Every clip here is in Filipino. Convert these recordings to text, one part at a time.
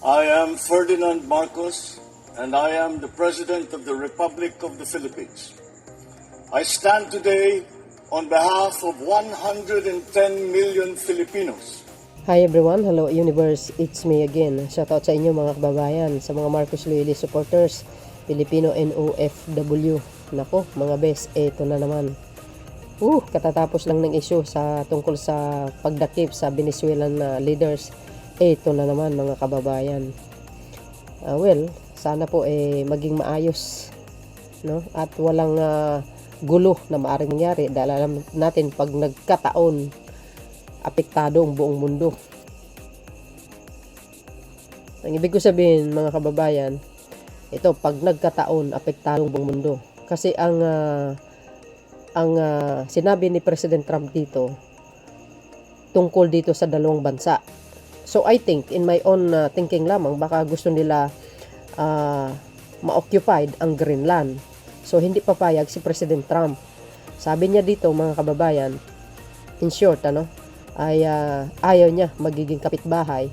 I am Ferdinand Marcos, and I am the President of the Republic of the Philippines. I stand today on behalf of 110 million Filipinos. Hi everyone, hello universe, it's me again. Shoutout sa inyo mga kababayan, sa mga Marcos Loyalist supporters, Filipino and OFW. Nako mga bes, eto na naman. Katatapos lang ng issue tungkol sa pagdakip sa Venezuelan leaders. Eto na naman mga kababayan. Sana po maging maayos, no? At walang gulo na maaaring mangyari dahil alam natin pag nagkataon apektado ang buong mundo. Ang ibig ko sabihin mga kababayan, ito pag nagkataon apektado ang buong mundo. Kasi ang sinabi ni President Trump dito tungkol dito sa dalawang bansa. So I think in my own thinking lamang baka gusto nila ma-occupied ang Greenland. So hindi papayag si President Trump. Sabi niya dito mga kababayan, in short ay ayaw niya magiging kapitbahay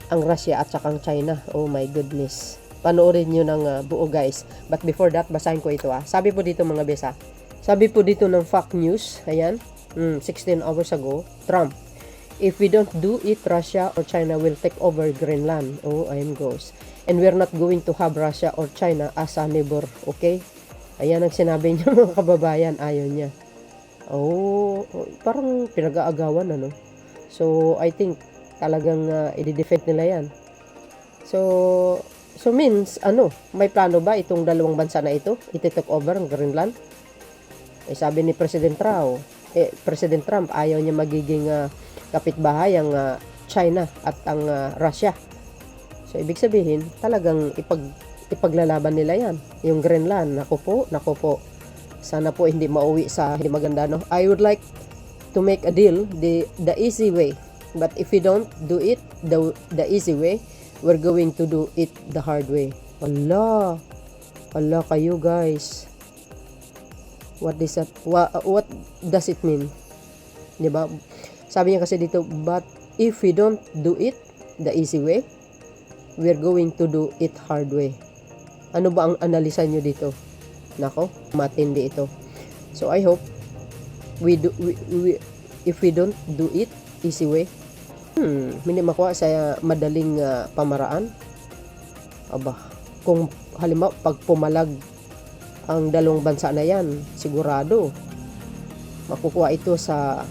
ang Russia at saka ang China. Oh my goodness. Panoorin niyo ng buo guys. But before that, basahin ko ito Sabi po dito mga besa. Sabi po dito ng Fox News, ayan, 16 hours ago, Trump, if we don't do it, Russia or China will take over Greenland. Oh, ayan goes. And we're not going to have Russia or China as a neighbor, okay? Ayan ang sinabi niya mga kababayan, ayaw niya. Parang pinag-aagawan So, I think talagang i-defend nila yan. So means, may plano ba itong dalawang bansa na ito? Iti-take over ang Greenland? Sabi ni President Trump, ayaw niya magiging kapitbahay ang China at ang Russia. So, ibig sabihin, talagang ipaglalaban nila yan. Yung Greenland, naku po. Sana po hindi mauwi sa hindi maganda, no? I would like to make a deal the easy way. But if we don't do it the easy way, we're going to do it the hard way. Allah kayo guys. What does it mean? Diba? Sabi niya kasi dito, but if we don't do it the easy way, we're going to do it hard way. Ano ba ang analisa nyo dito? Nako, matindi ito. So I hope if we don't do it easy way, hindi makuha sa madaling pamaraan. Kung halimbawa pag pumalag ang dalawang bansa na yan, sigurado makukuha ito sa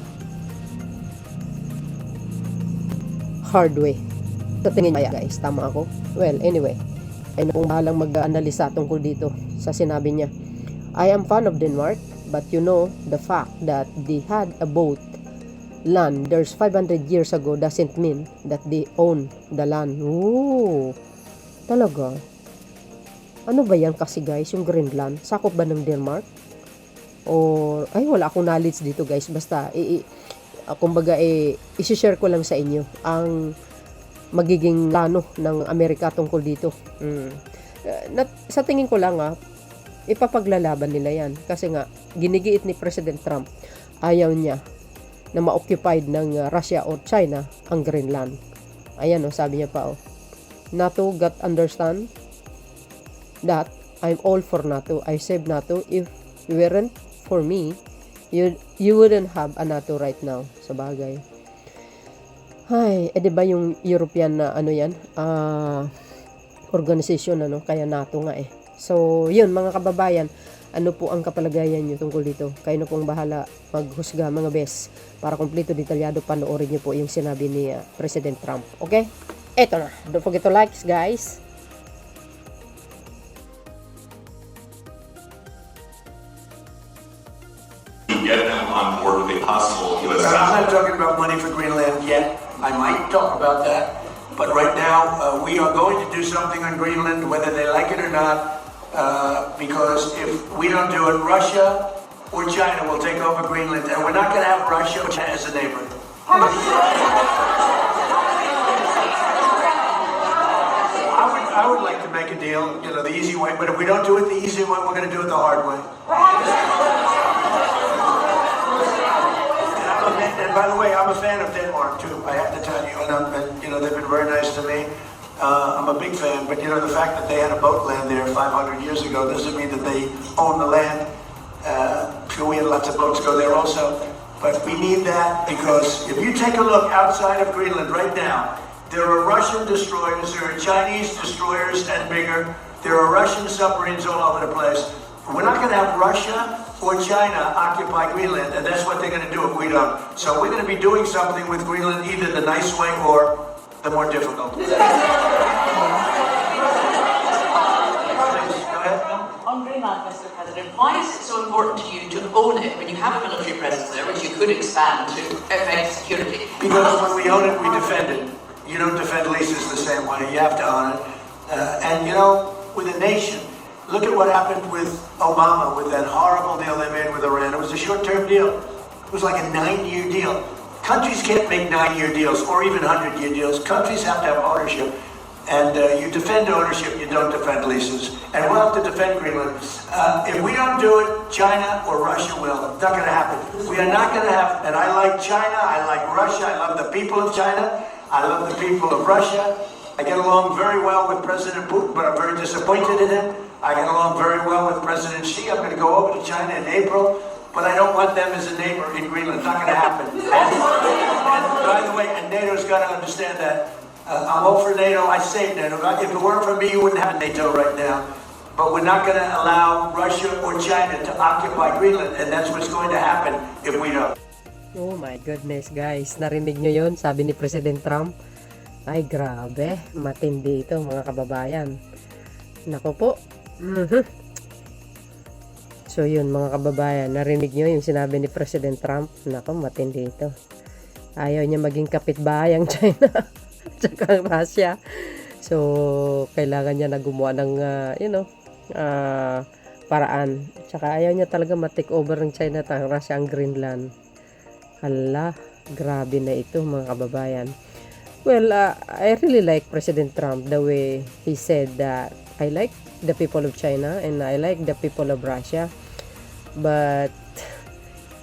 hard way. Sa tingin niya guys, tama ako? Well, anyway, ay kung bahalang mag-analisa tungkol dito sa sinabi niya. I am fan of Denmark, but you know the fact that they had a boat land there's 500 years ago doesn't mean that they own the land. Talaga? Ano ba yan kasi guys, yung Greenland? Sakop ba ng Denmark? Or, wala akong knowledge dito guys. Basta, kumbaga, isi-share ko lang sa inyo ang magiging plano ng Amerika tungkol dito. Sa tingin ko lang ipapaglalaban nila yan. Kasi nga, ginigiit ni President Trump, ayaw niya na ma-occupied ng Russia or China ang Greenland. Ayan sabi niya pa NATO got understand that I'm all for NATO. I save NATO. If you weren't for me, you wouldn't have a NATO right now. Sa bagay. Diba yung European na organization kaya NATO nga So, yun mga kababayan, ano po ang kapalagayan nyo tungkol dito? Kayo na pong bahala maghusga mga bes. Para kumpleto detalyado, panoorin nyo po yung sinabi ni President Trump. Okay? Eto na. Don't forget to like guys. Get them on board with a possible U.S. I'm not talking about money for Greenland yet. I might talk about that. But right now, we are going to do something on Greenland, whether they like it or not. Because if we don't do it, Russia or China will take over Greenland, and we're not going to have Russia as a neighbor. I would like to make a deal, the easy way, but if we don't do it the easy way, we're going to do it the hard way. And by the way, I'm a fan of Denmark too, I have to tell you, and they've been very nice to me. I'm a big fan, but you know, the fact that they had a boat land there 500 years ago doesn't mean that they own the land. Sure, we had lots of boats go there also, but we need that because if you take a look outside of Greenland right now, there are Russian destroyers, there are Chinese destroyers and bigger, there are Russian submarines all over the place. We're not going to have Russia or China occupy Greenland, and that's what they're going to do if we don't. So we're going to be doing something with Greenland, either the nice way or the more difficult. Please, go ahead. On Greenland, Mr. President, why is it so important to you to own it when you have a military presence there, which you could expand to affect security? Because when we own it, we defend it. You don't defend leases the same way. You have to own it. And you know, with a nation, look at what happened with Obama, with that horrible deal they made with Iran. It was a short-term deal. It was like a 9-year deal. Countries can't make 9-year deals or even 100-year deals. Countries have to have ownership. And you defend ownership, you don't defend leases. And we'll have to defend Greenland. If we don't do it, China or Russia will. It's not going to happen. We are not going to have, and I like China, I like Russia, I love the people of China, I love the people of Russia. I get along very well with President Putin, but I'm very disappointed in him. I get along very well with President Xi. I'm going to go over to China in April. But I don't want them as a neighbor in Greenland. It's not going to happen. And by the way, and NATO's got to understand that. I'm all for NATO. I saved NATO. If it weren't for me, you wouldn't have NATO right now. But we're not going to allow Russia or China to occupy Greenland, and that's what's going to happen if we don't. Oh my goodness, guys. Narinig nyo yun? Sabi ni President Trump. Ay, grabe. Matindi ito, mga kababayan. Nako po. So yun, mga kababayan, narinig nyo yung sinabi ni President Trump. Nako, matindi ito. Ayaw niya maging kapitbahay ang China tsaka ang Russia. So kailangan niya na gumawa ng paraan. Tsaka ayaw niya talaga ma-take over ng China at ang Russia ang Greenland. Hala, grabe na ito, mga kababayan. Well, I really like President Trump the way he said that I like the people of China and I like the people of Russia. But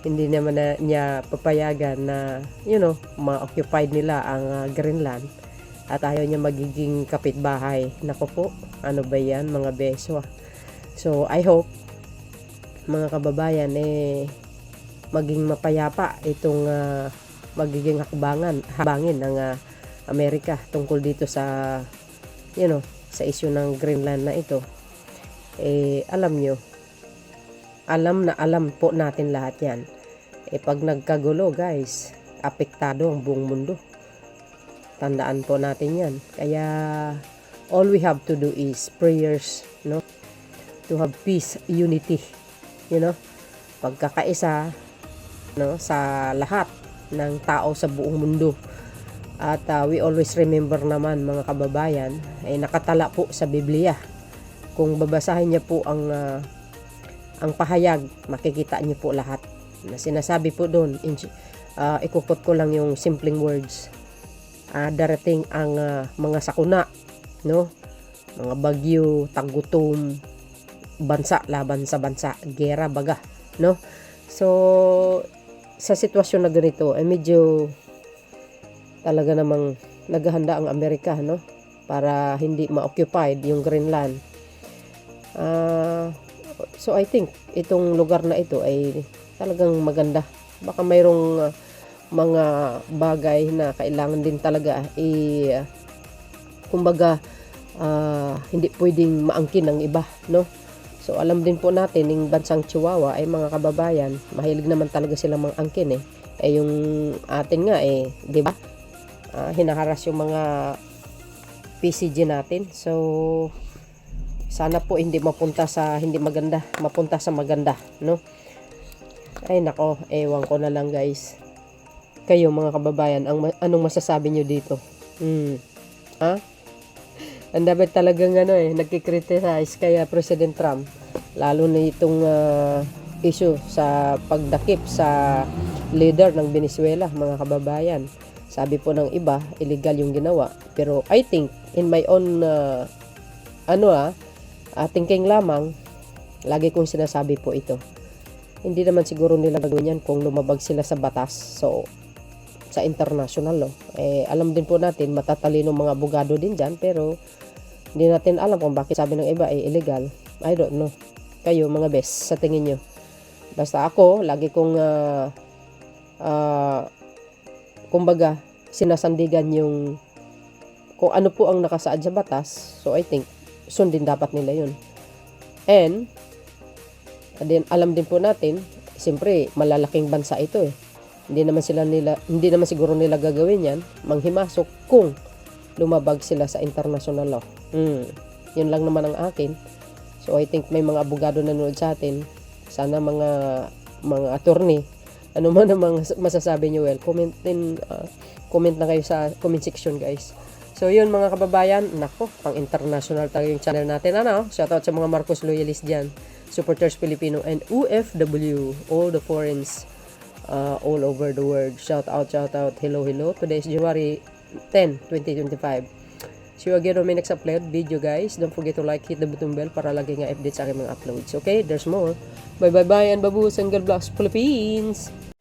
hindi naman niya papayagan na, ma-occupied nila ang Greenland at ayaw niya magiging kapitbahay. Nako po, ano ba yan, mga beso? So I hope, mga kababayan, maging mapayapa itong magiging habangin ng Amerika tungkol dito sa sa issue ng Greenland na ito. Alam po natin lahat yan. Pag nagkagulo, guys, apektado ang buong mundo. Tandaan po natin yan. Kaya all we have to do is prayers, to have peace, unity, pagkakaisa, sa lahat ng tao sa buong mundo. At we always remember naman, mga kababayan, nakatala po sa Biblia. Kung babasahin niyo po ang pahayag, makikita niyo po lahat na sinasabi po doon. Ikukot ko lang yung simpleng words. Darating ang mga sakuna, mga bagyo, tagutom, bansa laban sa bansa, gera baga, So sa sitwasyon na ganito ay medyo talaga namang naghahanda ang Amerika, para hindi ma-occupied yung Greenland. So I think itong lugar na ito ay talagang maganda. Baka mayroong mga bagay na kailangan din talaga kumbaga hindi pwedeng maangkin ng iba, So alam din po natin yung bansang Chihuahua ay, mga kababayan, mahilig naman talaga silang maangkin yung atin nga di ba? Hinaharas yung mga PCG natin. So sana po hindi mapunta sa hindi maganda, mapunta sa maganda, Ay nako, ewan ko na lang, guys. Kayo, mga kababayan, anong masasabi nyo dito? Ang dapat talagang nagkikriticize kaya President Trump, lalo na itong issue sa pagdakip sa leader ng Venezuela, mga kababayan. Sabi po ng iba, illegal yung ginawa. Pero I think, in my own thinking lamang, lagi kong sinasabi po ito. Hindi naman siguro nila gagawin yan kung lumabag sila sa batas. So, sa international law. Alam din po natin, matatalino mga abogado din dyan, pero hindi natin alam kung bakit sabi ng iba ay illegal. I don't know. Kayo mga best, sa tingin nyo. Basta ako, lagi kong kumbaga, sinasandigan yung kung ano po ang nakasaad sa batas. So I think sundin dapat nila yun. And then alam din po natin, siyempre malalaking bansa ito eh. Hindi naman siguro nila gagawin yan, manghimasok kung lumabag sila sa international law. Yun lang naman ang akin. So I think may mga abogado nanonood sa atin. Sana mga attorney, ano man ang masasabi nyo, well, comment na kayo sa comment section, guys. So yun mga kababayan, nako, pang international tayo yung channel natin. Shoutout sa mga Marcos loyalists dyan, supporters Filipino and OFW, all the foreigners all over the world. Shout out, hello. Today is January 10, 2025. See you again on my next upload video, guys. Don't forget to like, hit the button bell para lagi nga update sa aking mga uploads. Okay, there's more. Bye, and babus, and God bless Philippines!